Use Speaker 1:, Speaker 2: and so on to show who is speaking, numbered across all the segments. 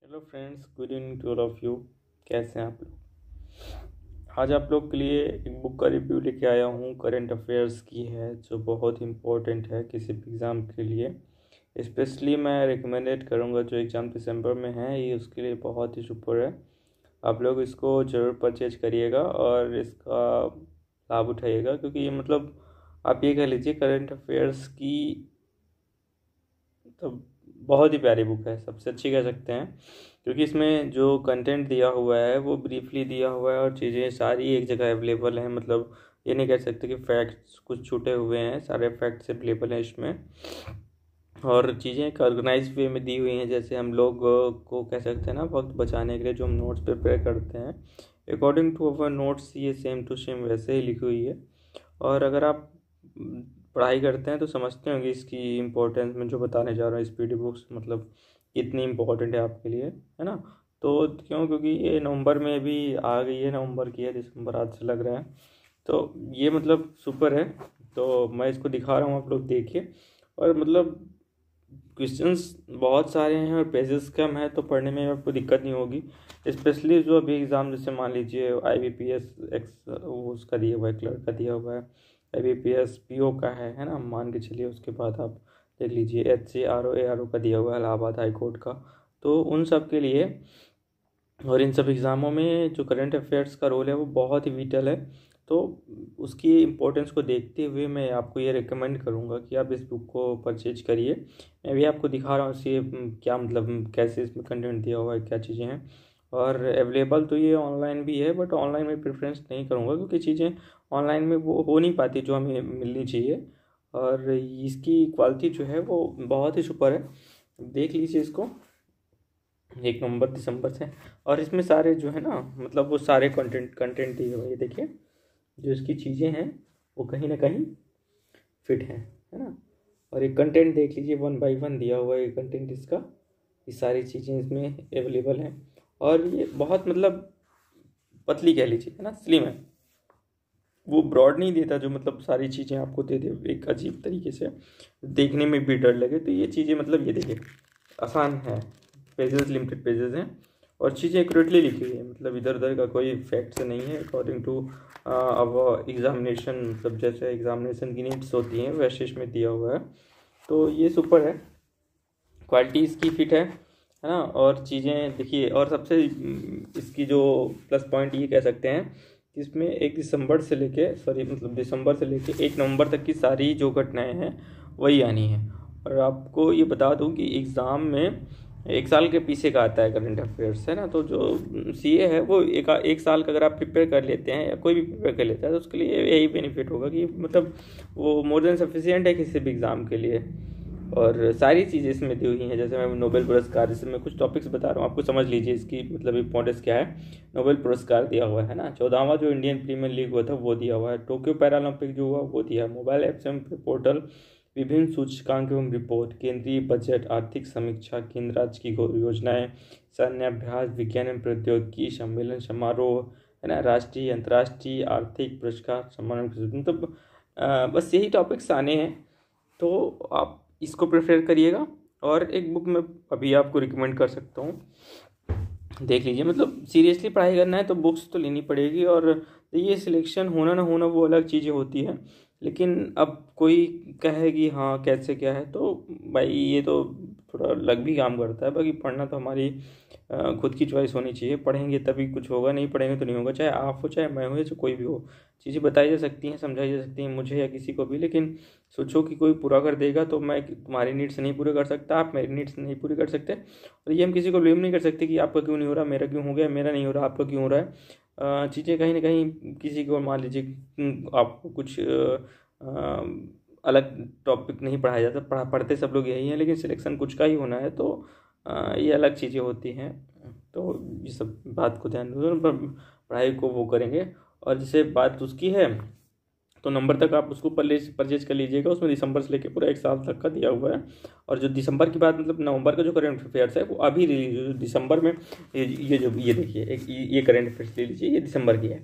Speaker 1: Hello friends, good evening to all of you. कैसे हैं आप लोग? आज आप लोग के लिए एक बुक का रिव्यू लेके आया हूँ। करंट अफेयर्स की है, जो बहुत इम्पोर्टेंट है किसी भी एग्ज़ाम के लिए। स्पेशली मैं रिकमेंडेड करूँगा जो एग्ज़ाम दिसंबर में है, ये उसके लिए बहुत ही सुपर है। आप लोग इसको ज़रूर परचेज करिएगा और इसका लाभ उठाइएगा, क्योंकि ये मतलब आप ये कह लीजिए करंट अफेयर्स की तो बहुत ही प्यारी बुक है, सबसे अच्छी कह सकते हैं। क्योंकि इसमें जो कंटेंट दिया हुआ है वो ब्रीफली दिया हुआ है और चीज़ें सारी एक जगह अवेलेबल हैं। मतलब ये नहीं कह सकते कि फैक्ट्स कुछ छूटे हुए हैं, सारे फैक्ट्स अवेलेबल हैं इसमें। और चीज़ें एक ऑर्गेनाइज वे में दी हुई हैं, जैसे हम लोग को कह सकते हैं ना, वक्त बचाने के लिए जो हम नोट्स प्रिपेयर करते हैं, अकॉर्डिंग टू अवर नोट्स ये सेम टू सेम वैसे ही लिखी हुई है। और अगर आप पढ़ाई करते हैं तो समझते होंगे इसकी इम्पोर्टेंस में जो बताने जा रहा हूँ। स्पीडी बुक्स मतलब कितनी इम्पोर्टेंट है आपके लिए, है ना। तो क्योंकि ये नवंबर में भी आ गई है, नवंबर की है, दिसंबर आज से लग रहा है। तो ये मतलब सुपर है। तो मैं इसको दिखा रहा हूँ, आप लोग देखिए। और मतलब क्वेश्चंस बहुत सारे हैं और पेजेस कम है, तो पढ़ने में आपको दिक्कत नहीं होगी। स्पेशली जो अभी एग्ज़ाम, जैसे मान लीजिए IBPS एक्स वो उसका दिया हुआ है, क्लर्क का दिया हुआ है, IBPS PO का है ना, मान के चलिए। उसके बाद आप देख लीजिए HCRO ARO का दिया हुआ है, इलाहाबाद हाई कोर्ट का। तो उन सब के लिए और इन सब एग्ज़ामों में जो करंट अफेयर्स का रोल है वो बहुत ही विटल है। तो उसकी इम्पोर्टेंस को देखते हुए मैं आपको ये रिकमेंड करूँगा कि आप इस बुक को परचेज करिए। मैं भी आपको दिखा रहा हूँ इसे क्या मतलब कैसे इसमें कंटेंट दिया हुआ है, क्या चीज़ें हैं। और अवेलेबल तो ये ऑनलाइन भी है, बट ऑनलाइन में प्रेफरेंस नहीं करूँगा, क्योंकि चीज़ें ऑनलाइन में वो हो नहीं पाती जो हमें मिलनी चाहिए। और इसकी क्वालिटी जो है वो बहुत ही सुपर है, देख लीजिए इसको। 1 नवंबर दिसंबर से। और इसमें सारे जो है ना, मतलब वो सारे कंटेंट दिए हुए हैं, ये देखिए। जो इसकी चीज़ें हैं वो कहीं ना कहीं फिट हैं, है ना। और ये कंटेंट देख लीजिए, 1 बाय 1 दिया हुआ है ये कंटेंट इसका। ये सारी चीज़ें इसमें अवेलेबल हैं। और ये बहुत मतलब पतली कह लीजिए, है ना, स्लिम है। वो ब्रॉड नहीं देता जो मतलब सारी चीज़ें आपको दे दे एक अजीब तरीके से, देखने में भी डर लगे। तो ये चीज़ें मतलब ये देखिए आसान है, पेजेस लिमिटेड पेजेस हैं और चीज़ें एक्यूरेटली लिखी हुई है। मतलब इधर उधर का कोई फैक्ट्स नहीं है, अकॉर्डिंग टू अब एग्जामिनेशन, मतलब जैसे एग्जामिनेशन की नीड्स होती हैं वैसे इसमें दिया हुआ है। तो ये सुपर है, क्वालिटी इसकी फिट है ना। और चीज़ें देखिए, और सबसे इसकी जो प्लस पॉइंट ये कह सकते हैं कि इसमें 1 नवंबर तक की सारी जो घटनाएं हैं वही आनी है। और आपको ये बता दूं कि एग्ज़ाम में 1 साल के पीछे का आता है करंट अफेयर्स, है ना। तो जो CA है वो एक साल का अगर आप प्रिपेयर कर लेते हैं, या कोई भी प्रिपेयर कर लेता है, तो उसके लिए यही बेनिफिट होगा कि मतलब वो मोर देन सफिशिएंट है किसी भी एग्ज़ाम के लिए। और सारी चीज़ें इसमें दी हुई हैं, जैसे मैं नोबेल पुरस्कार, जैसे मैं कुछ टॉपिक्स बता रहा हूँ आपको, समझ लीजिए इसकी मतलब इम्पोर्टेंस क्या है। नोबेल पुरस्कार दिया हुआ है ना, 14वां जो इंडियन प्रीमियर लीग हुआ था वो दिया हुआ है, टोक्यो पैरालंपिक जो हुआ वो दिया है, मोबाइल ऐप्स एवं पोर्टल, विभिन्न सूचकांक एवं रिपोर्ट, केंद्रीय बजट, आर्थिक समीक्षा, केंद्र राज्य की योजनाएं, सैन्य अभ्यास, विज्ञान एवं प्रौद्योगिकी, सम्मेलन समारोह, है ना, राष्ट्रीय अंतर्राष्ट्रीय आर्थिक पुरस्कार सम्मान। मतलब बस यही टॉपिक्स आने हैं। तो आप इसको प्रेफर करिएगा। और एक बुक मैं अभी आपको रिकमेंड कर सकता हूँ, देख लीजिए। मतलब सीरियसली पढ़ाई करना है तो बुक्स तो लेनी पड़ेगी। और ये सिलेक्शन होना ना होना वो अलग चीज़ें होती हैं, लेकिन अब कोई कहे कि हाँ कैसे क्या है, तो भाई ये तो थोड़ा लग भी काम करता है। बाकी पढ़ना तो हमारी खुद की चॉइस होनी चाहिए, पढ़ेंगे तभी कुछ होगा, नहीं पढ़ेंगे तो नहीं होगा। चाहे आप हो, चाहे मैं हो, या चाहे कोई भी हो, चीज़ें बताई जा सकती हैं, समझाई जा सकती हैं मुझे या किसी को भी। लेकिन सोचो कि कोई पूरा कर देगा, तो मैं तुम्हारी नीड्स नहीं पूरे कर सकता, आप मेरी नीड्स नहीं पूरी कर सकते। और ये हम किसी को ब्लेम नहीं कर सकते कि आपका क्यों नहीं हो रहा, मेरा क्यों हो गया, मेरा नहीं हो रहा आपका क्यों हो रहा है। चीज़ें कहीं ना कहीं किसी को, मान लीजिए आपको कुछ अलग टॉपिक नहीं पढ़ाया जाता, पढ़ते सब लोग यही हैं, लेकिन सिलेक्शन कुछ का ही होना है। तो ये अलग चीज़ें होती हैं। तो ये सब बात को ध्यान दो, पढ़ाई को वो करेंगे। और जैसे बात उसकी है, तो नंबर तक आप उसको परचेज कर लीजिएगा। उसमें दिसंबर से लेकर पूरा 1 साल तक का दिया हुआ है। और जो दिसंबर की बात, मतलब नवंबर का जो करंट अफेयर्स है वो अभी रिलीज हुई दिसंबर में। ये देखिए, एक ये करंट अफेयर्स ले लीजिए, ये दिसंबर की है,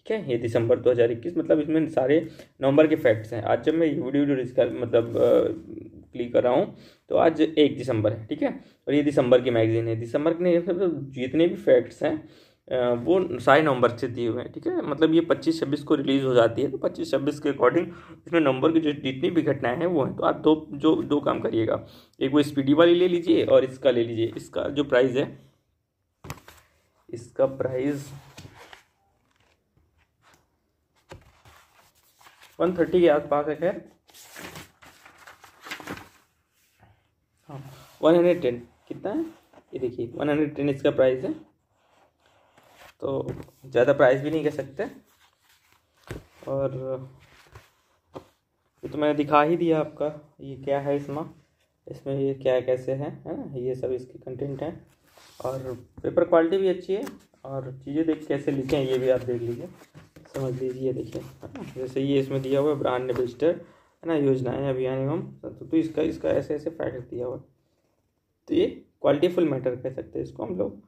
Speaker 1: ठीक है। ये दिसंबर 2021, मतलब इसमें सारे नवंबर के फैक्ट्स हैं। आज जब मैं वीडियो मतलब क्लिक कर रहा हूँ तो आज 1 दिसंबर है, ठीक है। और ये दिसंबर की मैगजीन है। दिसंबर के मतलब जितने भी फैक्ट्स हैं वो सारे नवंबर से दिए हुए हैं, ठीक है। मतलब ये 25-26 को रिलीज़ हो जाती है, तो 25-26 के अकॉर्डिंग इसमें नवंबर की जो जितनी भी घटनाएं हैं वो हैं। तो आप दो काम करिएगा, एक वो स्पीडी वाली ले लीजिए और इसका ले लीजिए। इसका जो प्राइस है, इसका प्राइस 130 के आसपास है। खैर हाँ 110 कितना है ये देखिए, 110 इसका प्राइस है। तो ज़्यादा प्राइस भी नहीं कह सकते। और ये तो मैंने दिखा ही दिया आपका, ये क्या है इसमें ये क्या कैसे है ना, ये सब इसके कंटेंट हैं। और पेपर क्वालिटी भी अच्छी है और चीज़ें देख कैसे लिखे हैं ये भी आप देख लीजिए, समझ लीजिए। देखिए है ना, जैसे ये इसमें दिया हुआ है ब्रांड एम्बेसडर है ना, योजनाएं अभियान एवं तो इसका ऐसे ऐसे फैक्ट दिया हुआ है। तो ये क्वालिटी फुल मैटर कह सकते हैं इसको हम लोग।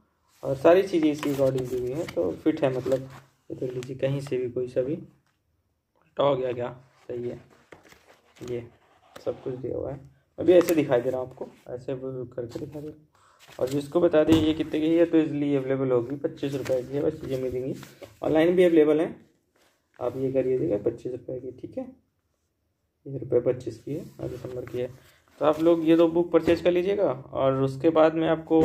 Speaker 1: और सारी चीज़ें इसकी अकॉर्डिंग दी हुई है, तो फिट है। मतलब ये देख लीजिए, कहीं से भी कोई सा भी उल्टा हो गया क्या, सही है। ये सब कुछ दिया हुआ है। मैं भी ऐसे दिखाई दे रहा हूँ आपको, ऐसे करके दिखा दे रहा हूँ। और जिसको बता दें ये कितने की है, तो इजली अवेलेबल होगी, 25 रुपये की है, बस चीज़ें मिलेंगी। ऑनलाइन भी अवेलेबल है, आप ये करिएगा 25 रुपये की, ठीक है। ये रुपये 25 की है और दिसंबर की है। तो आप लोग ये दो बुक परचेज कर लीजिएगा। और उसके बाद में आपको,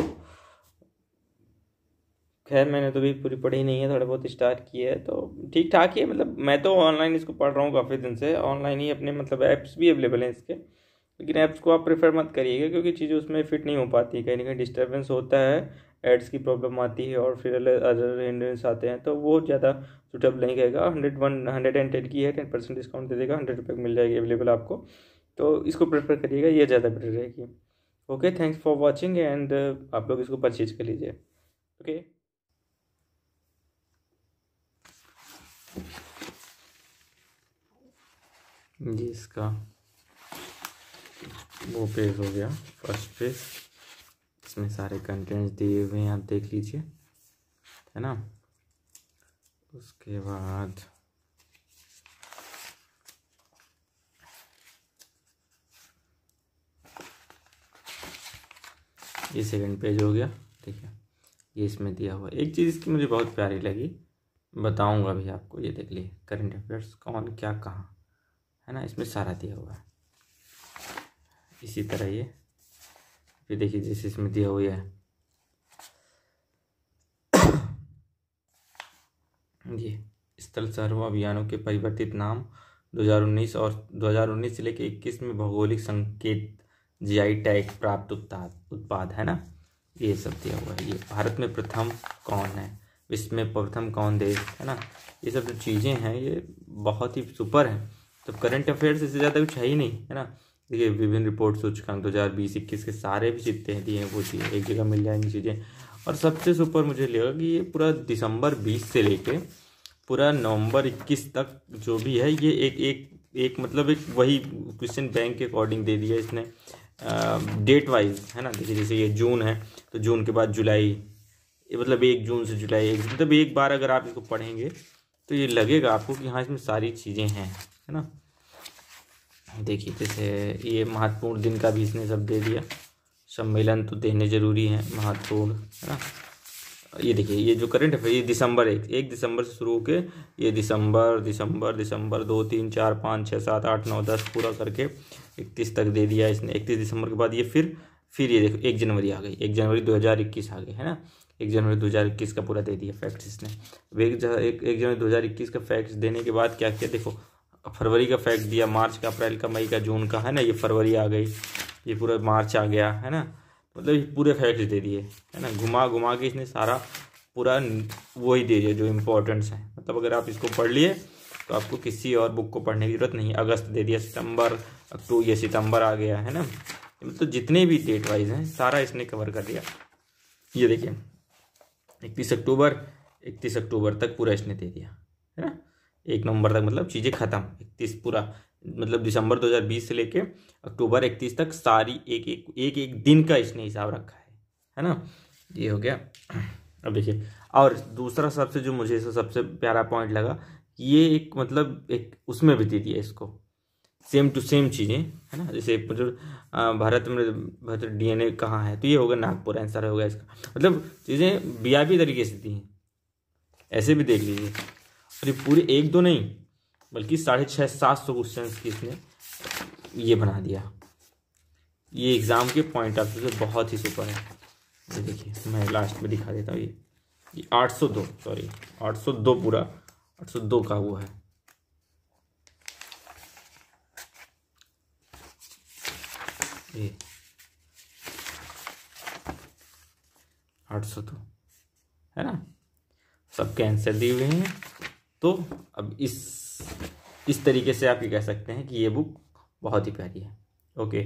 Speaker 1: खैर मैंने तो भी पूरी पढ़ी नहीं है, थोड़ा बहुत स्टार्ट किया है, तो ठीक ठाक ही है। मतलब मैं तो ऑनलाइन इसको पढ़ रहा हूँ काफ़ी दिन से, ऑनलाइन ही अपने, मतलब ऐप्स भी अवेलेबल हैं इसके। लेकिन ऐप्स को आप प्रेफर मत करिएगा, क्योंकि चीज़ें उसमें फिट नहीं हो पाती, कहीं ना कहीं डिस्टर्बेंस होता है, एड्स की प्रॉब्लम आती है और फिर अदर हिंड्रेंस आते हैं, तो वो ज़्यादा सूटेबल नहीं रहेगा। 110 की है, 10% डिस्काउंट दे देगा, 100 रुपये की मिल जाएगी अवेलेबल आपको। तो इसको प्रेफर करिएगा, ये ज़्यादा बेटर रहेगी। Okay, thanks for watching and आप लोग इसको परचेज कर लीजिए। ओके जी, इसका वो पेज हो गया, फर्स्ट पेज। इसमें सारे कंटेंट्स दिए हुए हैं, आप देख लीजिए, है ना। उसके बाद ये सेकंड पेज हो गया, देखिए ये इसमें दिया हुआ। एक चीज़ इसकी मुझे बहुत प्यारी लगी, बताऊंगा भी आपको। ये देख लीजिए, करंट अफेयर्स कौन क्या कहाँ, है ना, इसमें सारा दिया हुआ है। इसी तरह ये फिर देखिए, जैसे इसमें दिया हुआ है ये स्थल सर्व अभियानों के परिवर्तित नाम 2019 और 2019 से लेकर 21 में भौगोलिक संकेत जीआई टैग प्राप्त उत्पाद है ना, ये सब दिया हुआ है। ये भारत में प्रथम कौन है, विश्व में प्रथम कौन देश है ना, ये सब जो चीज़ें हैं ये बहुत ही सुपर है। तो करंट अफेयर्स इससे ज़्यादा कुछ है ही नहीं, है ना। देखिए विभिन्न रिपोर्ट सूचकांक 2020-21 के सारे भी जितने दिए हैं वो चीज़ें एक जगह मिल जाएंगी चीज़ें। और सबसे सुपर मुझे लगा कि ये पूरा दिसंबर 20 से लेके पूरा नवंबर 21 तक जो भी है, ये एक मतलब एक वही क्वेश्चन बैंक के अकॉर्डिंग दे दिया इसने, डेट वाइज, है ना। देखिए जैसे ये जून है तो जून के बाद जुलाई, ये मतलब 1 जून से जुलाई, मतलब एक बार अगर आप इसको पढ़ेंगे तो ये लगेगा आपको कि हाँ इसमें सारी चीज़ें हैं, है ना। देखिए जैसे ये महत्वपूर्ण दिन का भी इसने सब दे दिया, सम्मेलन तो देने जरूरी है, महत्वपूर्ण, है ना। ये देखिए ये जो करंट अफेयर, ये दिसंबर 1 दिसंबर से शुरू होके ये दिसंबर 2 3 4 5 6 7 8 9 10 पूरा करके 31 तक दे दिया इसने। 31 दिसंबर के बाद ये फिर ये देखो 1 जनवरी आ गई, 1 जनवरी 2021 आ गई, है ना। 1 जनवरी 2021 का पूरा दे दिया फैक्ट्स इसने। 1 जनवरी 2021 का फैक्ट्स देने के बाद क्या किया, देखो फरवरी का फैक्ट दिया, मार्च का, अप्रैल का, मई का, जून का, है ना। ये फरवरी आ गई, ये पूरा मार्च आ गया, है ना। मतलब ये पूरे फैक्ट्स दे दिए, है ना। घुमा घुमा के इसने सारा पूरा वही दे दिया जो इम्पोर्टेंट्स हैं। मतलब अगर आप इसको पढ़ लिए तो आपको किसी और बुक को पढ़ने की जरूरत नहीं। अगस्त दे दिया, सितंबर, अक्टूबर, ये सितंबर आ गया, है ना। मतलब जितने भी डेट वाइज हैं सारा इसने कवर कर दिया। ये देखिए 31 अक्टूबर तक पूरा इसने दे दिया, है ना। 1 नवंबर तक मतलब चीज़ें ख़त्म, 31 पूरा, मतलब दिसंबर 2020 से लेके अक्टूबर 31 तक सारी एक दिन का इसने हिसाब रखा है ना। ये हो गया। अब देखिए, और दूसरा सबसे जो मुझे सबसे प्यारा पॉइंट लगा, ये एक मतलब एक उसमें भी दे दिया इसको, सेम टू सेम चीज़ें, है ना। जैसे मतलब भारत में भारत DNA कहाँ है, तो ये होगा नागपुर, आंसर होगा इसका। मतलब चीज़ें वीआईपी तरीके से दी हैं, ऐसे भी देख लीजिए। और ये पूरे एक दो नहीं बल्कि 650-700 क्वेश्चन की इसने ये बना दिया। ये एग्ज़ाम के पॉइंट ऑफ व्यू से बहुत ही सुपर है। ये देखिए मैं लास्ट में दिखा देता हूँ। ये 802, सॉरी 802 पूरा 802 का वो है। ये 802 है ना, सबके आंसर दिए हुए हैं। तो अब इस तरीके से आप ये कह सकते हैं कि ये बुक बहुत ही प्यारी है। ओके।